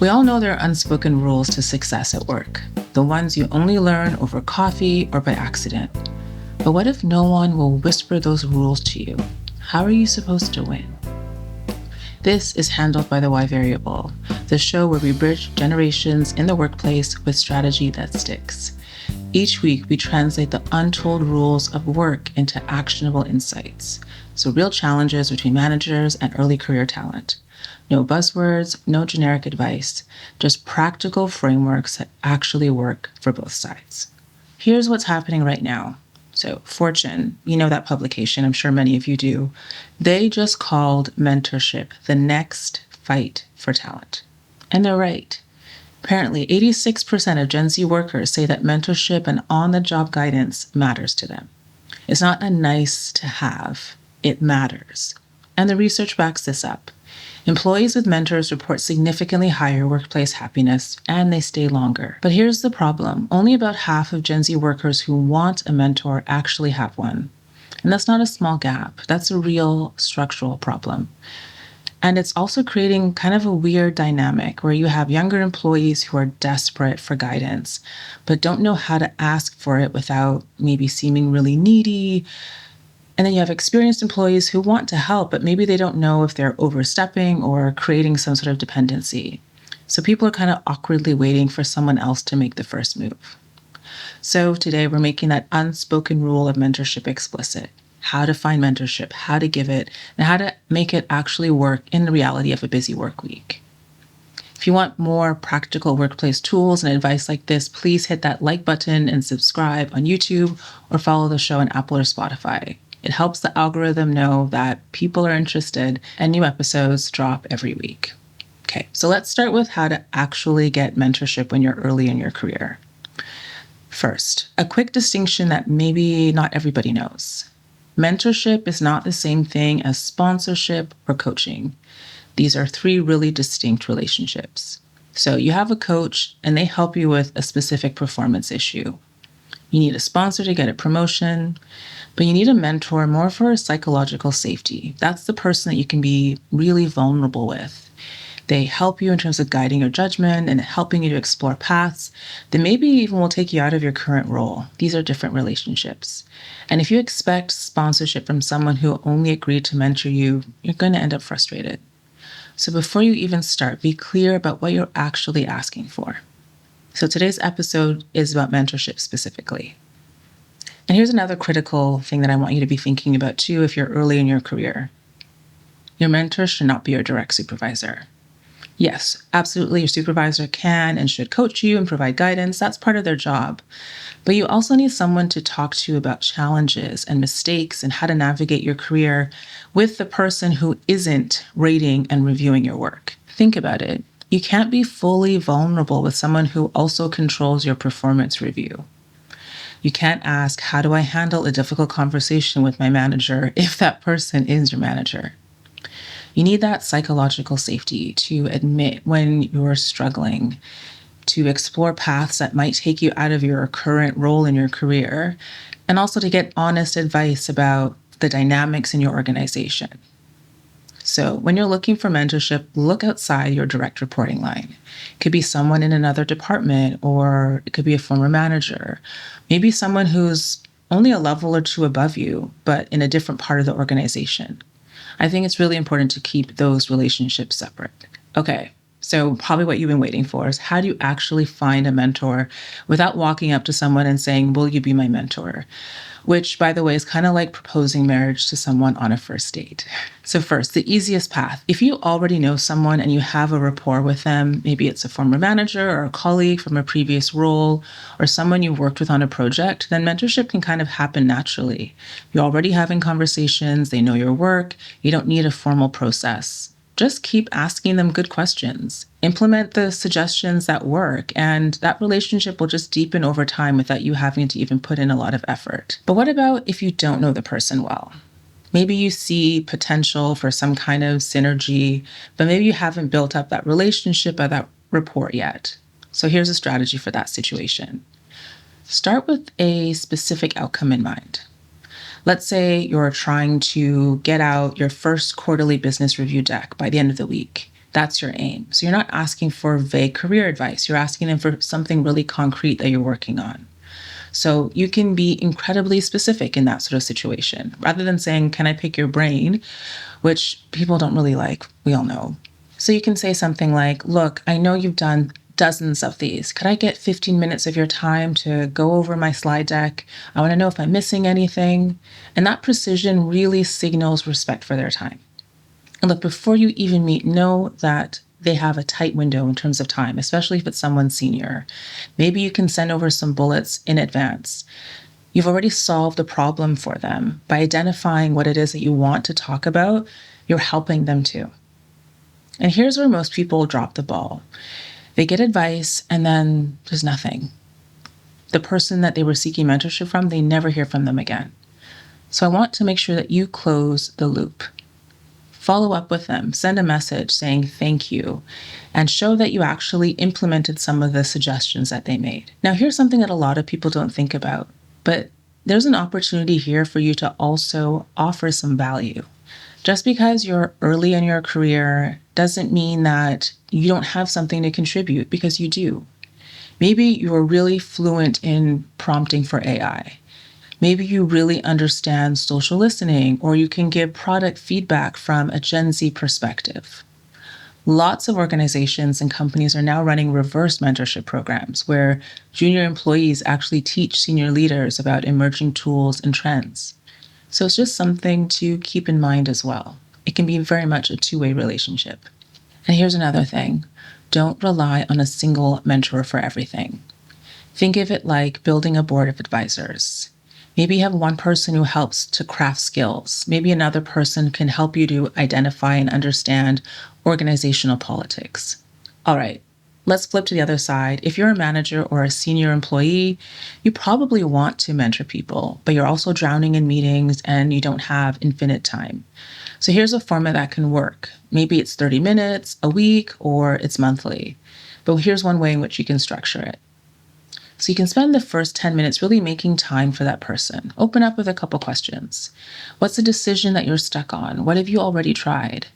We all know there are unspoken rules to success at work, the ones you only learn over coffee or by accident. But what if no one will whisper those rules to you? How are you supposed to win? This is Handled by the Why Variable, the show where we bridge generations in the workplace with strategy that sticks. Each week, we translate the untold rules of work into actionable insights. So real challenges between managers and early career talent. No buzzwords, no generic advice, just practical frameworks that actually work for both sides. Here's what's happening right now. So Fortune, you know that publication, I'm sure many of you do. They just called mentorship the next fight for talent. And they're right. Apparently, 86% of Gen Z workers say that mentorship and on-the-job guidance matters to them. It's not a nice to have, it matters. And the research backs this up. Employees with mentors report significantly higher workplace happiness, and they stay longer. But here's the problem. Only about half of Gen Z workers who want a mentor actually have one. And that's not a small gap. That's a real structural problem. And it's also creating kind of a weird dynamic where you have younger employees who are desperate for guidance, but don't know how to ask for it without maybe seeming really needy. And then you have experienced employees who want to help, but maybe they don't know if they're overstepping or creating some sort of dependency. So people are kind of awkwardly waiting for someone else to make the first move. So today we're making that unspoken rule of mentorship explicit. How to find mentorship, how to give it, and how to make it actually work in the reality of a busy work week. If you want more practical workplace tools and advice like this, please hit that like button and subscribe on YouTube or follow the show on Apple or Spotify. It helps the algorithm know that people are interested and new episodes drop every week. Okay, so let's start with how to actually get mentorship when you're early in your career. First, a quick distinction that maybe not everybody knows. Mentorship is not the same thing as sponsorship or coaching. These are three really distinct relationships. So you have a coach and they help you with a specific performance issue. You need a sponsor to get a promotion, but you need a mentor more for psychological safety. That's the person that you can be really vulnerable with. They help you in terms of guiding your judgment and helping you to explore paths that maybe even will take you out of your current role. These are different relationships. And if you expect sponsorship from someone who only agreed to mentor you, you're going to end up frustrated. So before you even start, be clear about what you're actually asking for. So today's episode is about mentorship specifically. And here's another critical thing that I want you to be thinking about too if you're early in your career. Your mentor should not be your direct supervisor. Yes, absolutely, your supervisor can and should coach you and provide guidance. That's part of their job. But you also need someone to talk to about challenges and mistakes and how to navigate your career with the person who isn't rating and reviewing your work. Think about it. You can't be fully vulnerable with someone who also controls your performance review. You can't ask, how do I handle a difficult conversation with my manager if that person is your manager? You need that psychological safety to admit when you're struggling, to explore paths that might take you out of your current role in your career, and also to get honest advice about the dynamics in your organization. So when you're looking for mentorship, look outside your direct reporting line. It could be someone in another department, or it could be a former manager, maybe someone who's only a level or two above you, but in a different part of the organization. I think it's really important to keep those relationships separate. Okay, so probably what you've been waiting for is how do you actually find a mentor without walking up to someone and saying, will you be my mentor? Which, by the way, is kind of like proposing marriage to someone on a first date. So first, the easiest path. If you already know someone and you have a rapport with them, maybe it's a former manager or a colleague from a previous role or someone you worked with on a project, then mentorship can kind of happen naturally. You're already having conversations, they know your work, you don't need a formal process. Just keep asking them good questions. Implement the suggestions that work, and that relationship will just deepen over time without you having to even put in a lot of effort. But what about if you don't know the person well? Maybe you see potential for some kind of synergy, but maybe you haven't built up that relationship or that rapport yet. So here's a strategy for that situation. Start with a specific outcome in mind. Let's say you're trying to get out your first quarterly business review deck by the end of the week. That's your aim. So you're not asking for vague career advice. You're asking them for something really concrete that you're working on. So you can be incredibly specific in that sort of situation rather than saying, "Can I pick your brain?" which people don't really like. We all know. So you can say something like, "Look, I know you've done dozens of these. Could I get 15 minutes of your time to go over my slide deck? I want to know if I'm missing anything." And that precision really signals respect for their time. And look, before you even meet, know that they have a tight window in terms of time, especially if it's someone senior. Maybe you can send over some bullets in advance. You've already solved the problem for them. By identifying what it is that you want to talk about, you're helping them too. And here's where most people drop the ball. They get advice and then there's nothing. The person that they were seeking mentorship from, they never hear from them again. So I want to make sure that you close the loop. Follow up with them, send a message saying thank you, and show that you actually implemented some of the suggestions that they made. Now, here's something that a lot of people don't think about, but there's an opportunity here for you to also offer some value. Just because you're early in your career doesn't mean that you don't have something to contribute, because you do. Maybe you're really fluent in prompting for AI. Maybe you really understand social listening, or you can give product feedback from a Gen Z perspective. Lots of organizations and companies are now running reverse mentorship programs where junior employees actually teach senior leaders about emerging tools and trends. So it's just something to keep in mind as well. It can be very much a two-way relationship. And here's another thing. Don't rely on a single mentor for everything. Think of it like building a board of advisors. Maybe you have one person who helps to craft skills. Maybe another person can help you to identify and understand organizational politics. All right, let's flip to the other side. If you're a manager or a senior employee, you probably want to mentor people, but you're also drowning in meetings and you don't have infinite time. So here's a format that can work. Maybe it's 30 minutes a week or it's monthly. But here's one way in which you can structure it. So you can spend the first 10 minutes really making time for that person. Open up with a couple questions. What's the decision that you're stuck on? What have you already tried?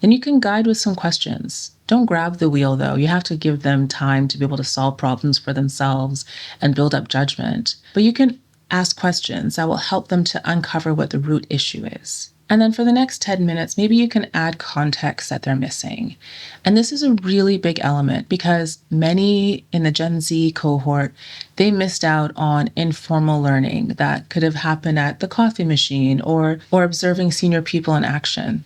Then you can guide with some questions. Don't grab the wheel though. You have to give them time to be able to solve problems for themselves and build up judgment. But you can ask questions that will help them to uncover what the root issue is. And then for the next 10 minutes, maybe you can add context that they're missing. And this is a really big element because many in the Gen Z cohort, they missed out on informal learning that could have happened at the coffee machine or observing senior people in action.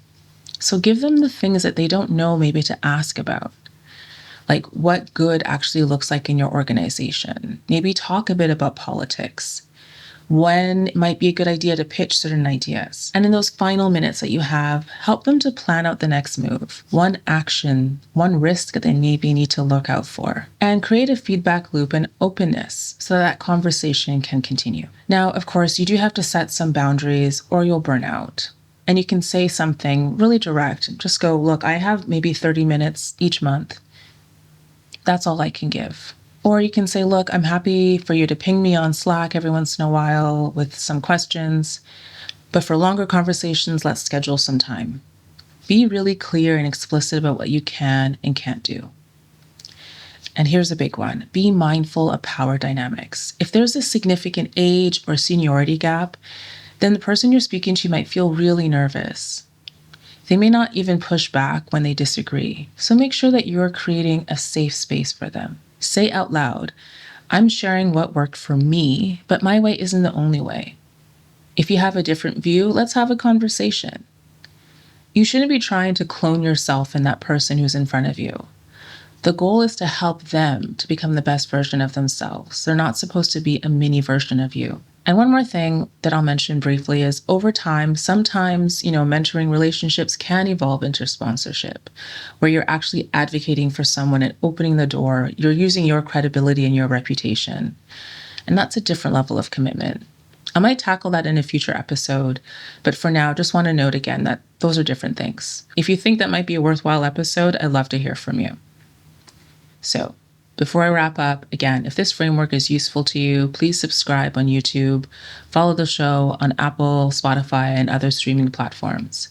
So give them the things that they don't know maybe to ask about. Like what good actually looks like in your organization. Maybe talk a bit about politics. When it might be a good idea to pitch certain ideas. And in those final minutes that you have, help them to plan out the next move, one action, one risk that they maybe need to look out for, and create a feedback loop and openness so that conversation can continue. Now, of course, you do have to set some boundaries or you'll burn out. And you can say something really direct. Just go, "Look, I have maybe 30 minutes each month. That's all I can give." Or you can say, "Look, I'm happy for you to ping me on Slack every once in a while with some questions, but for longer conversations, let's schedule some time." Be really clear and explicit about what you can and can't do. And here's a big one. Be mindful of power dynamics. If there's a significant age or seniority gap, then the person you're speaking to might feel really nervous. They may not even push back when they disagree. So make sure that you're creating a safe space for them. Say out loud, "I'm sharing what worked for me, but my way isn't the only way. If you have a different view, let's have a conversation." You shouldn't be trying to clone yourself in that person who's in front of you. The goal is to help them to become the best version of themselves. They're not supposed to be a mini version of you. And one more thing that I'll mention briefly is over time, sometimes, mentoring relationships can evolve into sponsorship, where you're actually advocating for someone and opening the door. You're using your credibility and your reputation. And that's a different level of commitment. I might tackle that in a future episode, but for now, just want to note again that those are different things. If you think that might be a worthwhile episode, I'd love to hear from you. So, before I wrap up, again, if this framework is useful to you, please subscribe on YouTube, follow the show on Apple, Spotify, and other streaming platforms.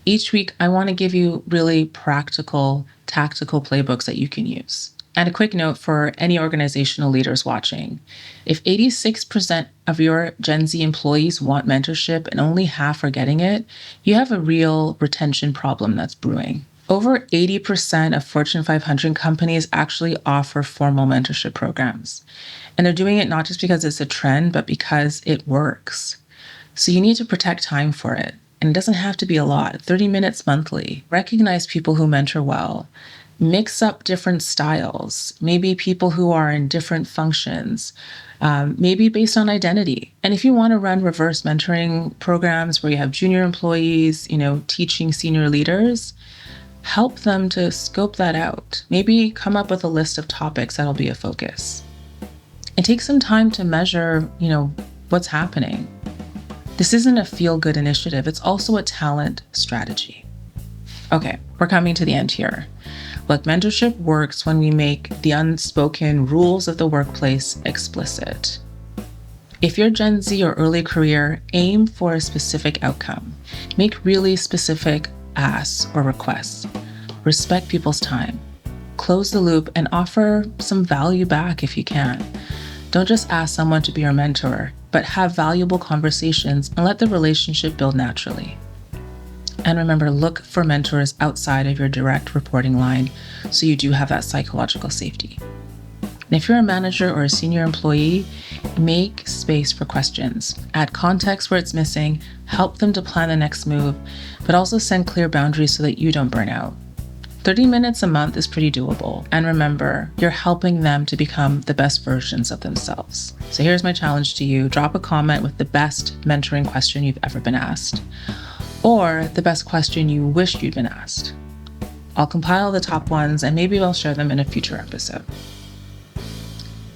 Each week, I want to give you really practical, tactical playbooks that you can use. And a quick note for any organizational leaders watching. If 86% of your Gen Z employees want mentorship and only half are getting it, you have a real retention problem that's brewing. Over 80% of Fortune 500 companies actually offer formal mentorship programs. And they're doing it not just because it's a trend, but because it works. So you need to protect time for it. And it doesn't have to be a lot, 30 minutes monthly. Recognize people who mentor well. Mix up different styles, maybe people who are in different functions, maybe based on identity. And if you want to run reverse mentoring programs where you have junior employees, teaching senior leaders, help them to scope that out. Maybe come up with a list of topics that'll be a focus. And take some time to measure, what's happening. This isn't a feel-good initiative. It's also a talent strategy. Okay, we're coming to the end here. Look, mentorship works when we make the unspoken rules of the workplace explicit. If you're Gen Z or early career, aim for a specific outcome. Make really specific asks or requests. Respect people's time. Close the loop and offer some value back if you can. Don't just ask someone to be your mentor, but have valuable conversations and let the relationship build naturally. And remember, look for mentors outside of your direct reporting line so you do have that psychological safety. And if you're a manager or a senior employee, make space for questions. Add context where it's missing, help them to plan the next move, but also send clear boundaries so that you don't burn out. 30 minutes a month is pretty doable. And remember, you're helping them to become the best versions of themselves. So here's my challenge to you. Drop a comment with the best mentoring question you've ever been asked, or the best question you wish you'd been asked. I'll compile the top ones and maybe I'll share them in a future episode.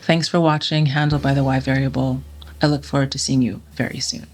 Thanks for watching Handled by the Why Variable. I look forward to seeing you very soon.